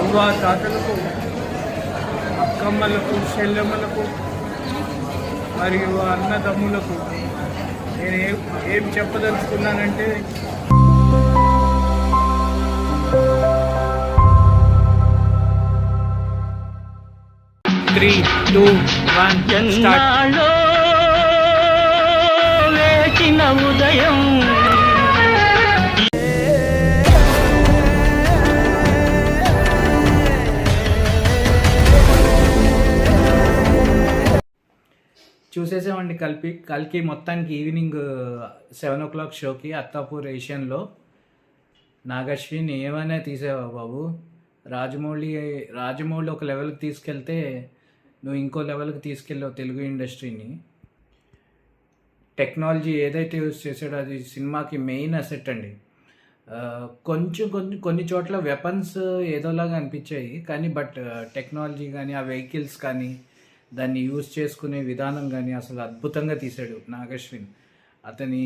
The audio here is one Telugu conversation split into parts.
అవ్వ తాతలకు, అక్కమ్మలకు, చెల్లెమ్మలకు మరియు అన్నదమ్ములకు నేను ఏం చెప్పదలుచుకున్నానంటే, 3, 2, 1 స్టార్ట్. వేచిన ఉదయం చూసేసామండి కల్కి మొత్తానికి ఈవినింగ్ 7 o'clock షోకి అత్తాపూర్ ఏషియన్లో. నాగశ్విన్ ఏమైనా తీసావా బాబు? రాజమౌళి ఒక లెవెల్కి తీసుకెళ్తే నువ్వు ఇంకో లెవెల్కి తీసుకెళ్ళావు తెలుగు ఇండస్ట్రీని. టెక్నాలజీ ఏదైతే యూజ్ చేసాడో అది సినిమాకి మెయిన్ అసెట్ అండి. కొన్ని చోట్ల వెపన్స్ ఏదోలాగా అనిపించాయి, కానీ బట్ టెక్నాలజీ కానీ ఆ వెహికల్స్ కానీ దాన్ని యూజ్ చేసుకునే విధానం కానీ అసలు అద్భుతంగా తీశాడు నాగశ్విన్. అతని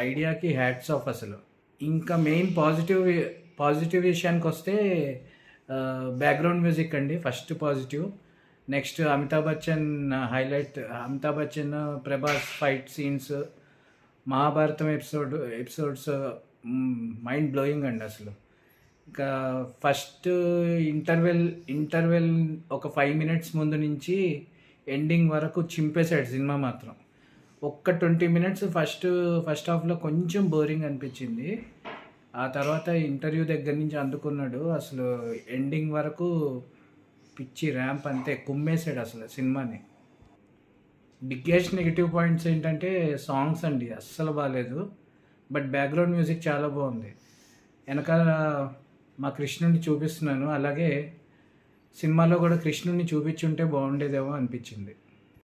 ఐడియాకి హ్యాట్స్ ఆఫ్ అసలు. ఇంకా మెయిన్ పాజిటివ్ విషయానికి వస్తే బ్యాక్గ్రౌండ్ మ్యూజిక్ అండి first positive. Next Amitabh Bachchan Prabhas fight scenes, Mahabharatam episodes mind blowing అండి అసలు. ఇంకా ఫస్ట్ ఇంటర్వెల్ ఒక 5 minutes ముందు నుంచి ఎండింగ్ వరకు చింపేశాడు సినిమా మాత్రం. ఒక్క 20 minutes ఫస్ట్ హాఫ్లో కొంచెం బోరింగ్ అనిపించింది. ఆ తర్వాత ఇంటర్వ్యూ దగ్గర నుంచి అందుకున్నాడు. అసలు ఎండింగ్ వరకు పిచ్చి ర్యాంప్ అంతే కుమ్మేశాడు అసలు సినిమాని. బిగ్గెస్ట్ నెగిటివ్ పాయింట్స్ ఏంటంటే సాంగ్స్ అండి, అస్సలు బాగాలేదు. బట్ బ్యాక్గ్రౌండ్ మ్యూజిక్ చాలా బాగుంది. వెనకాల మా కృష్ణుడిని చూపిస్తున్నాను, అలాగే సినిమాలో కూడా కృష్ణుడిని చూపించుంటే బాగుండేదేమో అనిపించింది.